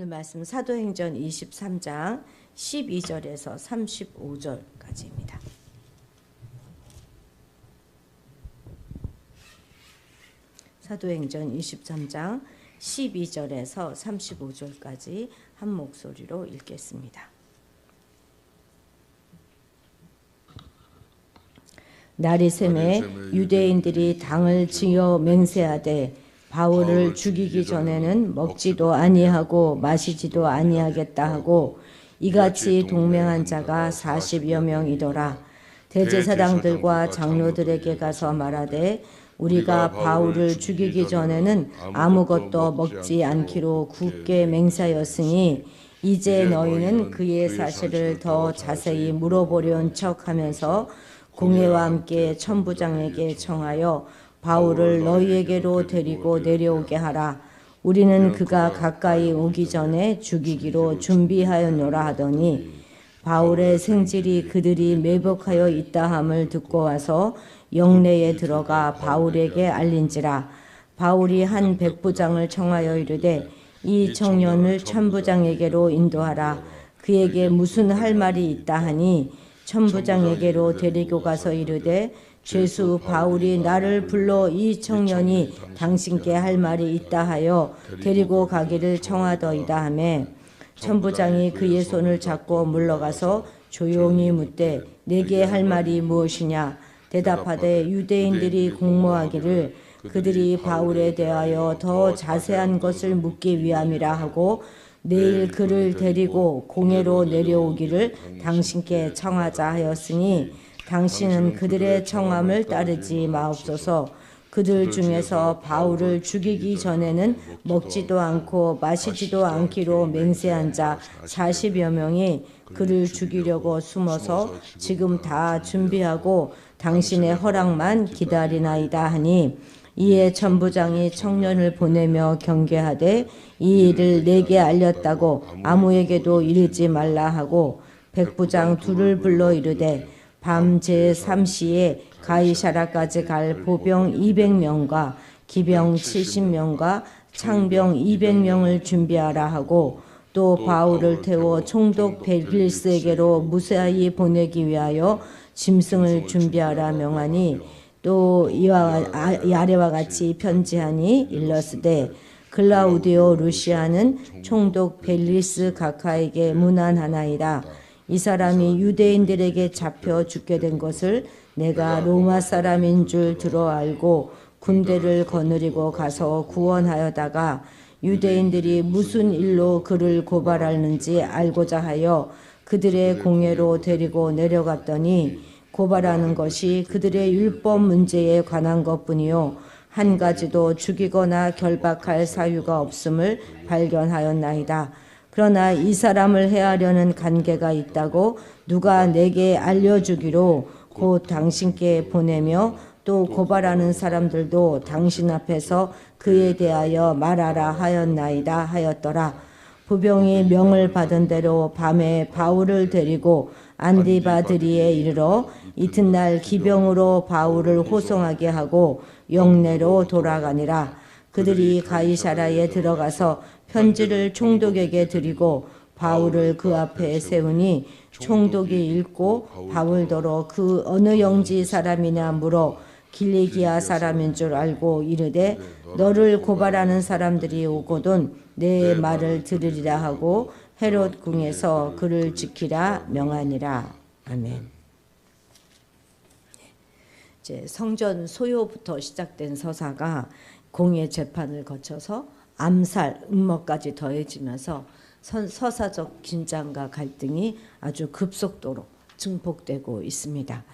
말씀 사도행전 23장 12절에서 35절까지입니다. 사도행전 23장 12절에서 35절까지 한 목소리로 읽겠습니다. 날이 새매 유대인들이 당을 지어 맹세하되 바울을 죽이기 전에는 먹지도 아니하고 마시지도 아니하겠다 하고 이같이 동맹한 자가 40여 명이더라. 대제사장들과 장로들에게 가서 말하되 우리가 바울을 죽이기 전에는 아무것도 먹지 않기로 굳게 맹세하였으니 이제 너희는 그의 사실을 더 자세히 물어보려는 척하면서 공회와 함께 천부장에게 청하여 바울을 너희에게로 데리고 내려오게 하라. 우리는 그가 가까이 오기 전에 죽이기로 준비하였노라 하더니 바울의 생질이 그들이 매복하여 있다함을 듣고 와서 영내에 들어가 바울에게 알린지라. 바울이 한 백부장을 청하여 이르되 이 청년을 천부장에게로 인도하라. 그에게 무슨 할 말이 있다 하니 천부장에게로 데리고 가서 이르되 죄수 바울이 나를 불러 이 청년이 당신께 할 말이 있다 하여 데리고 가기를 청하더이다 하매 천부장이 그의 손을 잡고 물러가서 조용히 묻되 내게 할 말이 무엇이냐. 대답하되 유대인들이 공모하기를 그들이 바울에 대하여 더 자세한 것을 묻기 위함이라 하고 내일 그를 데리고 공회로 내려오기를 당신께 청하자 하였으니 당신은 그들의 청함을 따르지 마옵소서. 그들 중에서 바울을 죽이기 전에는 먹지도 않고 마시지도 않기로 맹세한 자 40여 명이 그를 죽이려고 숨어서 지금 다 준비하고 당신의 허락만 기다리나이다 하니 이에 천부장이 청년을 보내며 경계하되 이 일을 내게 알렸다고 아무에게도 이르지 말라 하고 백부장 둘을 불러 이르되 밤 제3시에 가이사라까지 갈 보병 200명과 기병 70명과 창병 200명을 준비하라 하고 또 바울을 태워 총독 벨리스에게로 무사히 보내기 위하여 짐승을 준비하라 명하니 또 이와 아래와 같이 편지하니 일러스되 글라우디오 루시아는 총독 벨리스 각하에게 문안하나이다. 이 사람이 유대인들에게 잡혀 죽게 된 것을 내가 로마 사람인 줄 들어 알고 군대를 거느리고 가서 구원하여다가 유대인들이 무슨 일로 그를 고발하는지 알고자 하여 그들의 공회로 데리고 내려갔더니 고발하는 것이 그들의 율법 문제에 관한 것뿐이요 한 가지도 죽이거나 결박할 사유가 없음을 발견하였나이다. 그러나 이 사람을 해하려는 관계가 있다고 누가 내게 알려주기로 곧 당신께 보내며 또 고발하는 사람들도 당신 앞에서 그에 대하여 말하라 하였나이다 하였더라. 부병이 명을 받은 대로 밤에 바울을 데리고 안디바드리에 이르러 이튿날 기병으로 바울을 호송하게 하고 영내로 돌아가니라. 그들이 가이사라에 들어가서 편지를 총독에게 드리고 바울을 그 앞에 세우니 총독이 읽고 바울더러 그 어느 영지 사람이냐 물어 길리기아 사람인 줄 알고 이르되 너를 고발하는 사람들이 오거든 내 말을 들으리라 하고 헤롯 궁에서 그를 지키라 명하니라. 아멘. 이제 성전 소요부터 시작된 서사가 공의 재판을 거쳐서 암살, 음모까지 더해지면서 서사적 긴장과 갈등이 아주 급속도로 증폭되고 있습니다.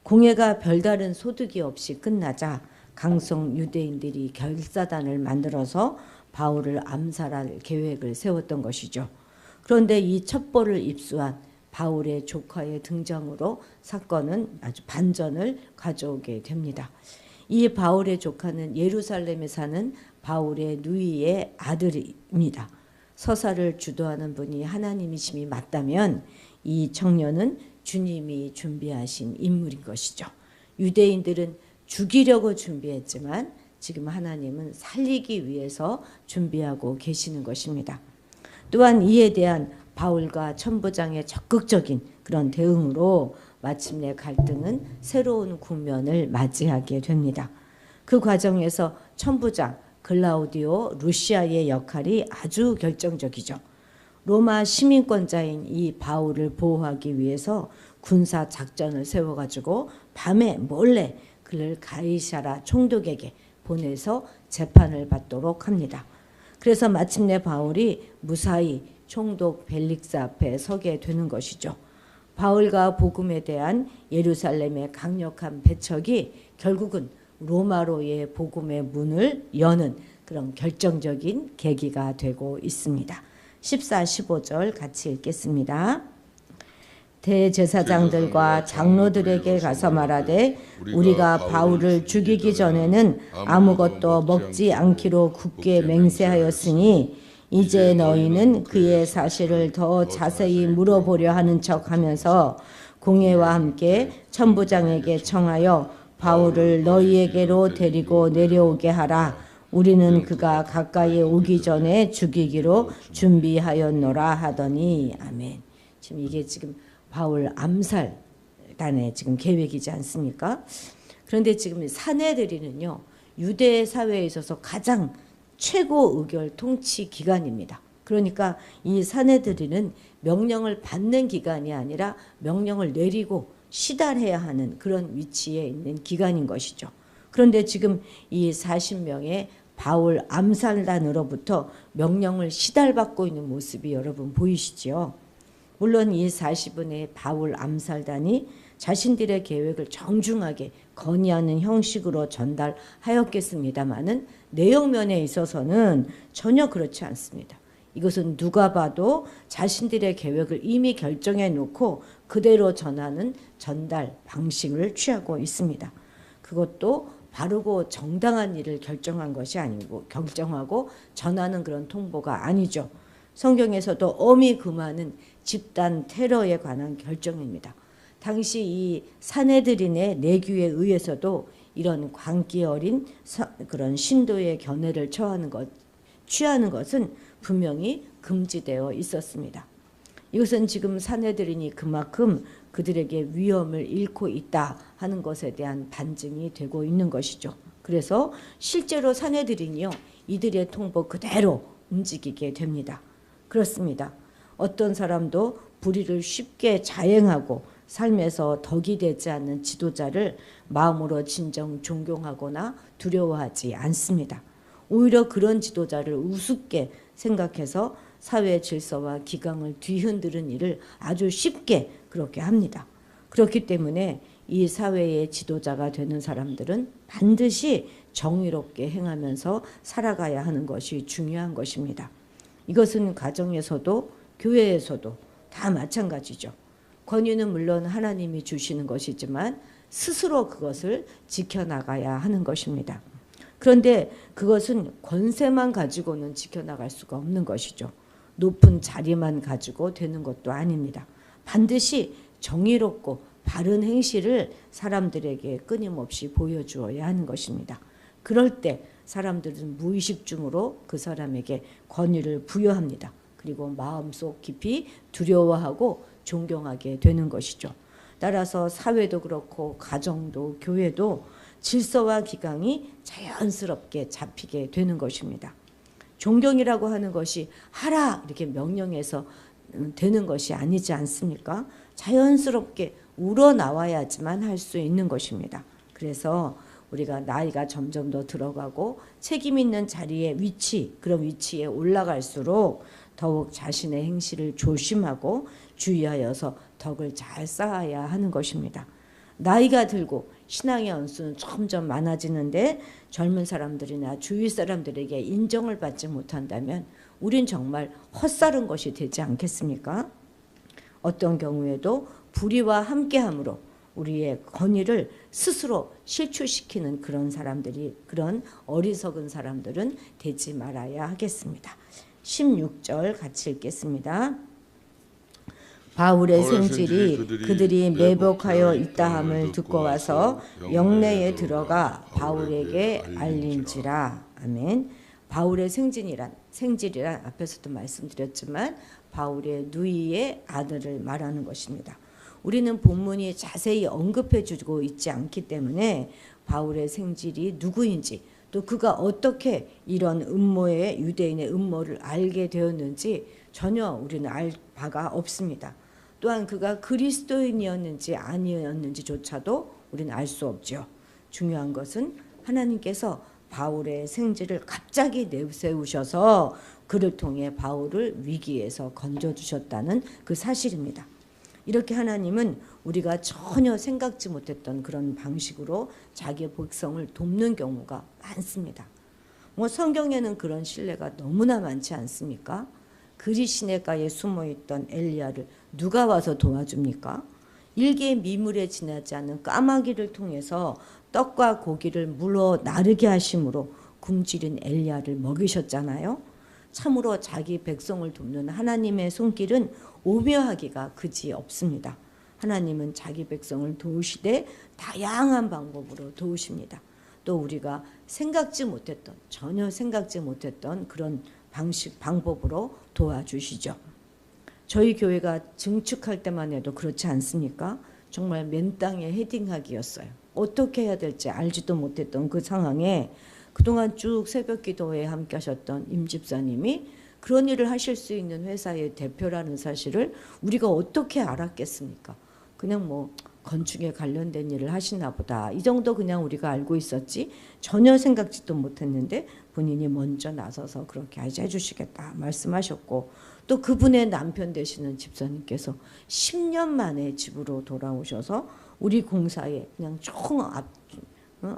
공회가 별다른 소득이 없이 끝나자 강성 유대인들이 결사단을 만들어서 바울을 암살할 계획을 세웠던 것이죠. 그런데 이 첩보를 입수한 바울의 조카의 등장으로 사건은 아주 반전을 가져오게 됩니다. 이 바울의 조카는 예루살렘에 사는 바울의 누이의 아들입니다. 서사를 주도하는 분이 하나님이심이 맞다면 이 청년은 주님이 준비하신 인물인 것이죠. 유대인들은 죽이려고 준비했지만 지금 하나님은 살리기 위해서 준비하고 계시는 것입니다. 또한 이에 대한 바울과 천부장의 적극적인 그런 대응으로 마침내 갈등은 새로운 국면을 맞이하게 됩니다. 그 과정에서 천부장 글라우디오 루시아의 역할이 아주 결정적이죠. 로마 시민권자인 이 바울을 보호하기 위해서 군사 작전을 세워가지고 밤에 몰래 그를 가이사라 총독에게 보내서 재판을 받도록 합니다. 그래서 마침내 바울이 무사히 총독 벨릭스 앞에 서게 되는 것이죠. 바울과 복음에 대한 예루살렘의 강력한 배척이 결국은 로마로의 복음의 문을 여는 그런 결정적인 계기가 되고 있습니다. 14, 15절 같이 읽겠습니다. 대제사장들과 장로들에게 가서 말하되 우리가 바울을 죽이기 전에는 아무것도 먹지 않기로 굳게 맹세하였으니 이제 너희는 그의 사실을 더 자세히 물어보려 하는 척하면서 공회와 함께 천부장에게 청하여 바울을 너희에게로 데리고 내려오게 하라. 우리는 그가 가까이 오기 전에 죽이기로 준비하였노라 하더니 아멘. 지금 이게 지금 바울 암살단의 지금 계획이지 않습니까? 그런데 지금 사내들이는요 유대 사회에 있어서 가장 최고 의결 통치 기관입니다. 그러니까 이 사내들이는 명령을 받는 기관이 아니라 명령을 내리고 시달해야 하는 그런 위치에 있는 기관인 것이죠. 그런데 지금 이 40명의 바울 암살단으로부터 명령을 시달받고 있는 모습이 여러분 보이시죠? 물론 이 40분의 바울 암살단이 자신들의 계획을 정중하게 건의하는 형식으로 전달하였겠습니다마는 내용면에 있어서는 전혀 그렇지 않습니다. 이것은 누가 봐도 자신들의 계획을 이미 결정해 놓고 그대로 전하는 전달 방식을 취하고 있습니다. 그것도 바르고 정당한 일을 결정한 것이 아니고 결정하고 전하는 그런 통보가 아니죠. 성경에서도 엄히 금하는 집단 테러에 관한 결정입니다. 당시 이 사내들인의 내규에 의해서도 이런 광기 어린 그런 신도의 견해를 취하는 것은 분명히 금지되어 있었습니다. 이것은 지금 사내들인이 그만큼 그들에게 위험을 잃고 있다 하는 것에 대한 반증이 되고 있는 것이죠. 그래서 실제로 사내들인요 이들의 통보 그대로 움직이게 됩니다. 그렇습니다. 어떤 사람도 불의를 쉽게 자행하고 삶에서 덕이 되지 않는 지도자를 마음으로 진정 존경하거나 두려워하지 않습니다. 오히려 그런 지도자를 우습게 생각해서 사회 질서와 기강을 뒤흔드는 일을 아주 쉽게 그렇게 합니다. 그렇기 때문에 이 사회의 지도자가 되는 사람들은 반드시 정의롭게 행하면서 살아가야 하는 것이 중요한 것입니다. 이것은 가정에서도 교회에서도 다 마찬가지죠. 권위는 물론 하나님이 주시는 것이지만 스스로 그것을 지켜나가야 하는 것입니다. 그런데 그것은 권세만 가지고는 지켜나갈 수가 없는 것이죠. 높은 자리만 가지고 되는 것도 아닙니다. 반드시 정의롭고 바른 행실을 사람들에게 끊임없이 보여주어야 하는 것입니다. 그럴 때 사람들은 무의식 중으로 그 사람에게 권위를 부여합니다. 그리고 마음속 깊이 두려워하고 존경하게 되는 것이죠. 따라서 사회도 그렇고 가정도 교회도 질서와 기강이 자연스럽게 잡히게 되는 것입니다. 존경이라고 하는 것이 하라 이렇게 명령해서 되는 것이 아니지 않습니까? 자연스럽게 우러나와야지만 할 수 있는 것입니다. 그래서 우리가 나이가 점점 더 들어가고 책임 있는 자리에 그런 위치에 올라갈수록 더욱 자신의 행실을 조심하고 주의하여서 덕을 잘 쌓아야 하는 것입니다. 나이가 들고 신앙의 연수는 점점 많아지는데 젊은 사람들이나 주위 사람들에게 인정을 받지 못한다면 우린 정말 헛살은 것이 되지 않겠습니까? 어떤 경우에도 불의와 함께함으로 우리의 권위를 스스로 실추시키는 그런 어리석은 사람들은 되지 말아야 하겠습니다. 16절 같이 읽겠습니다. 바울의 생질이 그들이 매복하여 있다함을 듣고 와서 영내에 들어가 바울에게 알린지라. 아멘. 바울의 생질이란 앞에서도 말씀드렸지만 바울의 누이의 아들을 말하는 것입니다. 우리는 본문이 자세히 언급해 주고 있지 않기 때문에 바울의 생질이 누구인지 또 그가 어떻게 이런 음모의 유대인의 음모를 알게 되었는지 전혀 우리는 알 바가 없습니다. 또한 그가 그리스도인이었는지 아니었는지조차도 우리는 알 수 없죠. 중요한 것은 하나님께서 바울의 생질을 갑자기 내세우셔서 그를 통해 바울을 위기에서 건져주셨다는 그 사실입니다. 이렇게 하나님은 우리가 전혀 생각지 못했던 그런 방식으로 자기의 백성을 돕는 경우가 많습니다. 성경에는 그런 신뢰가 너무나 많지 않습니까? 그리 시냇가에 숨어있던 엘리야를 누가 와서 도와줍니까? 일개의 미물에 지나지 않는 까마귀를 통해서 떡과 고기를 물어 나르게 하심으로 굶주린 엘리야를 먹이셨잖아요. 참으로 자기 백성을 돕는 하나님의 손길은 오묘하기가 그지 없습니다. 하나님은 자기 백성을 도우시되 다양한 방법으로 도우십니다. 또 우리가 전혀 생각지 못했던 그런 방법으로 도와주시죠. 저희 교회가 증축할 때만 해도 그렇지 않습니까? 정말 맨 땅에 헤딩하기였어요. 어떻게 해야 될지 알지도 못했던 그 상황에 그동안 쭉 새벽 기도회에 함께 하셨던 임 집사님이 그런 일을 하실 수 있는 회사의 대표라는 사실을 우리가 어떻게 알았겠습니까? 그냥 건축에 관련된 일을 하시나 보다. 이 정도 그냥 우리가 알고 있었지 전혀 생각지도 못했는데 본인이 먼저 나서서 그렇게 해주시겠다 말씀하셨고 또 그분의 남편 되시는 집사님께서 10년 만에 집으로 돌아오셔서 우리 공사에 그냥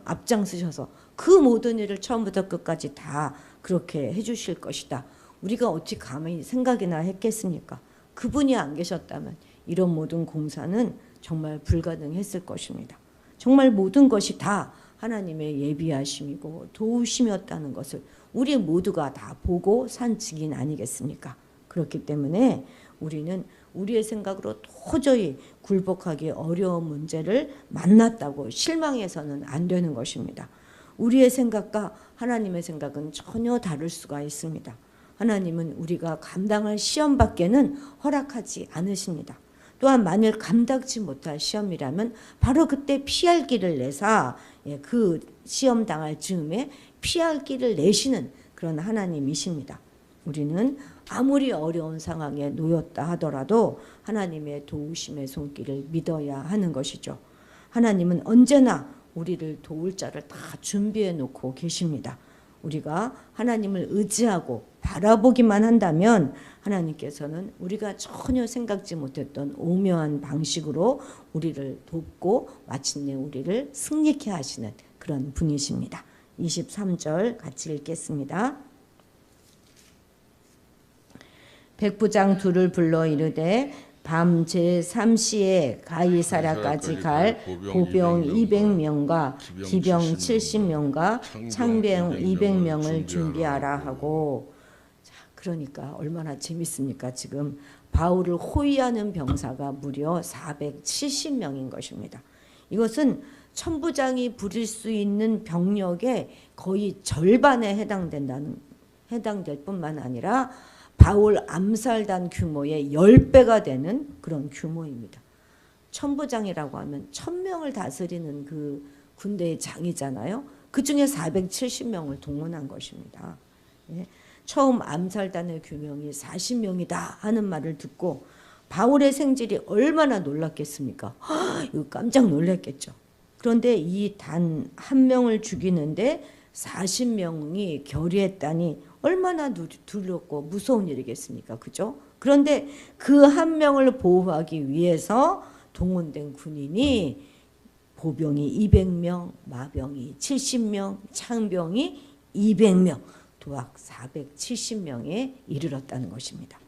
앞장서셔서 그 모든 일을 처음부터 끝까지 다 그렇게 해주실 것이다. 우리가 어찌 감히 생각이나 했겠습니까? 그분이 안 계셨다면 이런 모든 공사는 정말 불가능했을 것입니다. 정말 모든 것이 다 하나님의 예비하심이고 도우심이었다는 것을 우리 모두가 다 보고 산 증인 아니겠습니까? 그렇기 때문에 우리는 우리의 생각으로 도저히 굴복하기 어려운 문제를 만났다고 실망해서는 안 되는 것입니다. 우리의 생각과 하나님의 생각은 전혀 다를 수가 있습니다. 하나님은 우리가 감당할 시험밖에는 허락하지 않으십니다. 또한 만일 감당치 못할 시험이라면 바로 그때 피할 길을 내사 그 시험 당할 즈음에 피할 길을 내시는 그런 하나님이십니다. 우리는 아무리 어려운 상황에 놓였다 하더라도 하나님의 도우심의 손길을 믿어야 하는 것이죠. 하나님은 언제나 우리를 도울 자를 다 준비해 놓고 계십니다. 우리가 하나님을 의지하고 바라보기만 한다면 하나님께서는 우리가 전혀 생각지 못했던 오묘한 방식으로 우리를 돕고 마침내 우리를 승리케 하시는 그런 분이십니다. 23절 같이 읽겠습니다. 백부장 둘을 불러 이르되 밤 제3시에 가이사랴까지 갈 보병 200명과 기병 70명과 창병 200명을 준비하라 하고. 자, 그러니까 얼마나 재밌습니까? 지금 바울을 호위하는 병사가 무려 470명인 것입니다. 이것은 천부장이 부릴 수 있는 병력의 거의 절반에 해당될 뿐만 아니라 바울 암살단 규모의 10배가 되는 그런 규모입니다. 천부장이라고 하면 1000명을 다스리는 그 군대의 장이잖아요. 그중에 470명을 동원한 것입니다. 처음 암살단의 규명이 40명이다 하는 말을 듣고 바울의 생질이 얼마나 놀랐겠습니까? 이거 깜짝 놀랐겠죠. 그런데 이 단 한 명을 죽이는데 40명이 결의했다니 얼마나 두렵고 무서운 일이겠습니까? 그죠? 그런데 그 한 명을 보호하기 위해서 동원된 군인이 보병이 200명, 마병이 70명, 창병이 200명, 도합 470명에 이르렀다는 것입니다.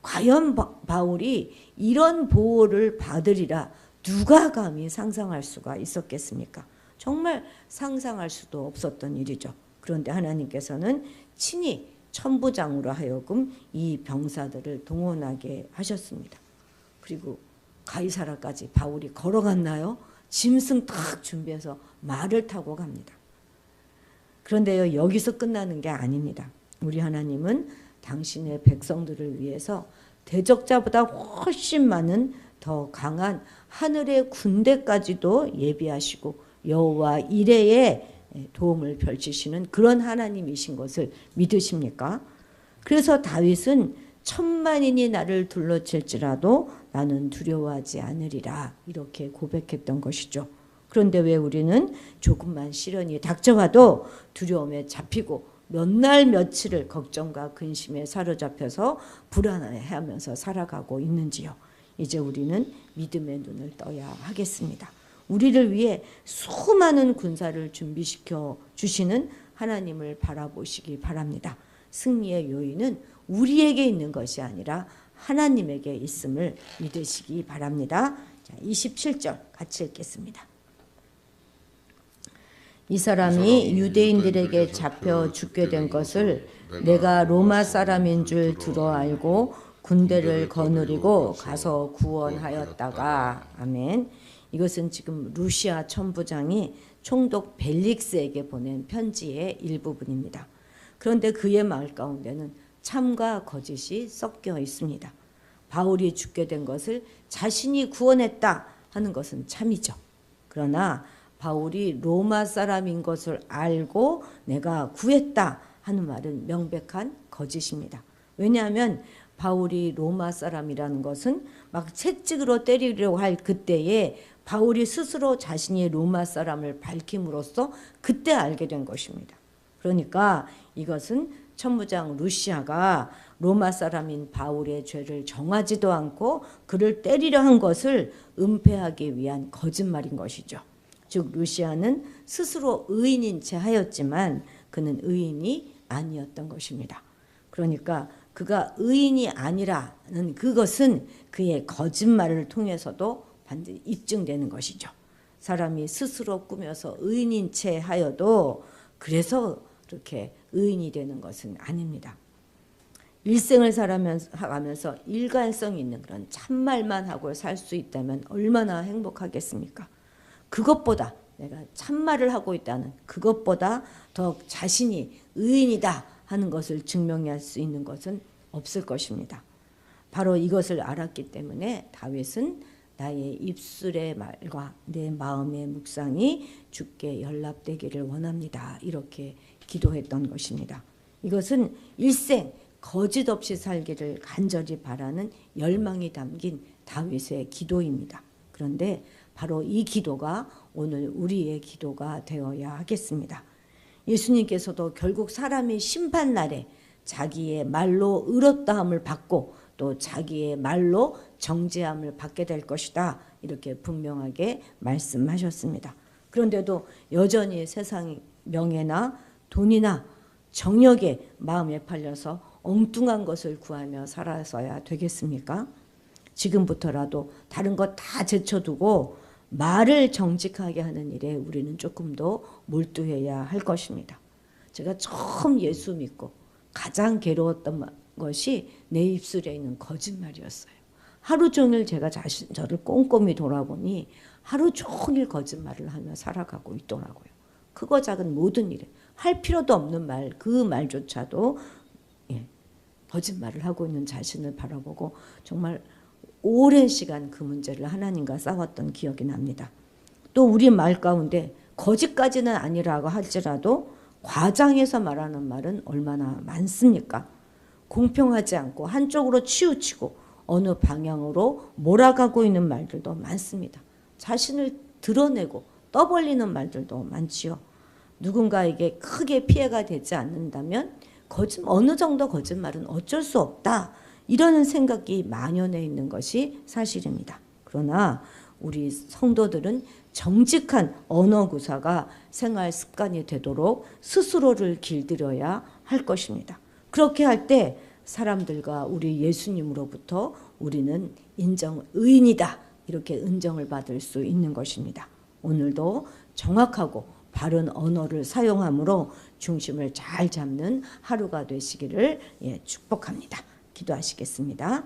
과연 바울이 이런 보호를 받으리라 누가 감히 상상할 수가 있었겠습니까? 정말 상상할 수도 없었던 일이죠. 그런데 하나님께서는 친히 천부장으로 하여금 이 병사들을 동원하게 하셨습니다. 그리고 가이사라까지 바울이 걸어갔나요? 짐승 딱 준비해서 말을 타고 갑니다. 그런데요, 여기서 끝나는 게 아닙니다. 우리 하나님은 당신의 백성들을 위해서 대적자보다 훨씬 많은 더 강한 하늘의 군대까지도 예비하시고 여호와 이레의 도움을 펼치시는 그런 하나님이신 것을 믿으십니까? 그래서 다윗은 천만인이 나를 둘러칠지라도 나는 두려워하지 않으리라 이렇게 고백했던 것이죠. 그런데 왜 우리는 조금만 시련이 닥쳐와도 두려움에 잡히고 몇 날 며칠을 걱정과 근심에 사로잡혀서 불안해하면서 살아가고 있는지요. 이제 우리는 믿음의 눈을 떠야 하겠습니다. 우리를 위해 수많은 군사를 준비시켜 주시는 하나님을 바라보시기 바랍니다. 승리의 요인은 우리에게 있는 것이 아니라 하나님에게 있음을 믿으시기 바랍니다. 자, 27절 같이 읽겠습니다. 이 사람이 유대인들에게 잡혀 죽게 된 것을 내가 로마 사람인 줄 들어 알고 군대를 거느리고 가서 구원하였다가. 아멘. 이것은 지금 루시아 천부장이 총독 벨릭스에게 보낸 편지의 일부분입니다. 그런데 그의 말 가운데는 참과 거짓이 섞여 있습니다. 바울이 죽게 된 것을 자신이 구원했다 하는 것은 참이죠. 그러나 바울이 로마 사람인 것을 알고 내가 구했다 하는 말은 명백한 거짓입니다. 왜냐하면 바울이 로마 사람이라는 것은 막 채찍으로 때리려고 할 그때에 바울이 스스로 자신이 로마 사람을 밝힘으로써 그때 알게 된 것입니다. 그러니까 이것은 천부장 루시아가 로마 사람인 바울의 죄를 정하지도 않고 그를 때리려 한 것을 은폐하기 위한 거짓말인 것이죠. 즉 루시아는 스스로 의인인 채 하였지만 그는 의인이 아니었던 것입니다. 그러니까 그가 의인이 아니라는 그것은 그의 거짓말을 통해서도 반드시 입증되는 것이죠. 사람이 스스로 꾸며서 의인인 채 하여도 그래서 그렇게 의인이 되는 것은 아닙니다. 일생을 살아가면서 일관성 있는 그런 참말만 하고 살 수 있다면 얼마나 행복하겠습니까? 그것보다 내가 참말을 하고 있다는 그것보다 더 자신이 의인이다 하는 것을 증명할 수 있는 것은 없을 것입니다. 바로 이것을 알았기 때문에 다윗은 나의 입술의 말과 내 마음의 묵상이 주께 연락되기를 원합니다. 이렇게 기도했던 것입니다. 이것은 일생 거짓 없이 살기를 간절히 바라는 열망이 담긴 다윗의 기도입니다. 그런데 바로 이 기도가 오늘 우리의 기도가 되어야 하겠습니다. 예수님께서도 결국 사람이 심판날에 자기의 말로 의롭다함을 받고 또 자기의 말로 정죄함을 받게 될 것이다. 이렇게 분명하게 말씀하셨습니다. 그런데도 여전히 세상 명예나 돈이나 정력에 마음에 팔려서 엉뚱한 것을 구하며 살아서야 되겠습니까? 지금부터라도 다른 것 다 제쳐두고 말을 정직하게 하는 일에 우리는 조금 더 몰두해야 할 것입니다. 제가 처음 예수 믿고 가장 괴로웠던 것이 내 입술에 있는 거짓말이었어요. 하루 종일 제가 저를 꼼꼼히 돌아보니 하루 종일 거짓말을 하며 살아가고 있더라고요. 크고 작은 모든 일에 할 필요도 없는 말, 그 말조차도 거짓말을 하고 있는 자신을 바라보고 정말 오랜 시간 그 문제를 하나님과 싸웠던 기억이 납니다. 또 우리 말 가운데 거짓까지는 아니라고 할지라도 과장해서 말하는 말은 얼마나 많습니까? 공평하지 않고 한쪽으로 치우치고 어느 방향으로 몰아가고 있는 말들도 많습니다. 자신을 드러내고 떠벌리는 말들도 많지요. 누군가에게 크게 피해가 되지 않는다면 어느 정도 거짓말은 어쩔 수 없다. 이런 생각이 만연해 있는 것이 사실입니다. 그러나 우리 성도들은 정직한 언어 구사가 생활 습관이 되도록 스스로를 길들여야 할 것입니다. 그렇게 할 때 사람들과 우리 예수님으로부터 우리는 의인이다 이렇게 인정을 받을 수 있는 것입니다. 오늘도 정확하고 바른 언어를 사용함으로 중심을 잘 잡는 하루가 되시기를 축복합니다. 기도하시겠습니다.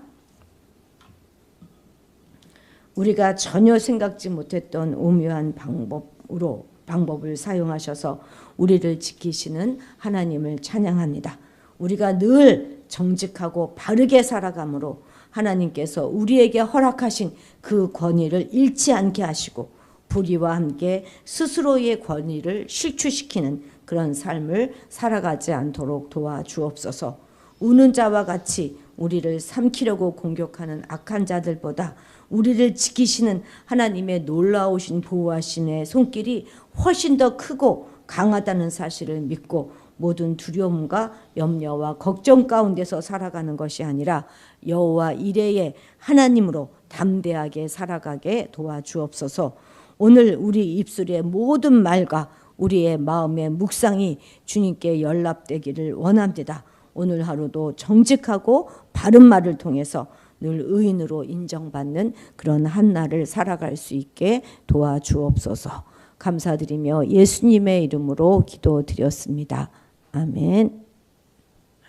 우리가 전혀 생각지 못했던 오묘한 방법으로 방법을 사용하셔서 우리를 지키시는 하나님을 찬양합니다. 우리가 늘 정직하고 바르게 살아감으로 하나님께서 우리에게 허락하신 그 권위를 잃지 않게 하시고 불의와 함께 스스로의 권위를 실추시키는 그런 삶을 살아가지 않도록 도와주옵소서. 우는 자와 같이 우리를 삼키려고 공격하는 악한 자들보다 우리를 지키시는 하나님의 놀라우신 보호하심의 손길이 훨씬 더 크고 강하다는 사실을 믿고 모든 두려움과 염려와 걱정 가운데서 살아가는 것이 아니라 여호와 이레의 하나님으로 담대하게 살아가게 도와주옵소서. 오늘 우리 입술의 모든 말과 우리의 마음의 묵상이 주님께 연락되기를 원합니다. 오늘 하루도 정직하고 바른 말을 통해서 늘 의인으로 인정받는 그런 한 날을 살아갈 수 있게 도와주옵소서. 감사드리며 예수님의 이름으로 기도드렸습니다. 아멘.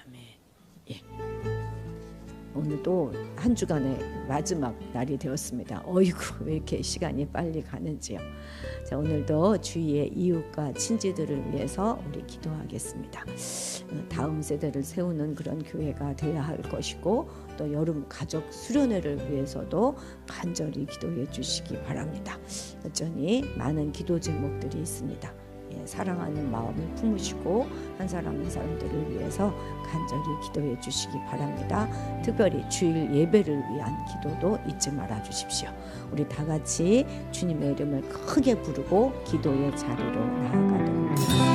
아멘. 예. 오늘도 한 주간의 마지막 날이 되었습니다. 어이구, 왜 이렇게 시간이 빨리 가는지요. 자, 오늘도 주위의 이웃과 친지들을 위해서 우리 기도하겠습니다. 다음 세대를 세우는 그런 교회가 되어야 할 것이고 또 여름 가족 수련회를 위해서도 간절히 기도해 주시기 바랍니다. 여전히 많은 기도 제목들이 있습니다. 사랑하는 마음을 품으시고 한 사람 한 사람들을 위해서 간절히 기도해 주시기 바랍니다. 특별히 주일 예배를 위한 기도도 잊지 말아 주십시오. 우리 다 같이 주님의 이름을 크게 부르고 기도의 자리로 나아가도록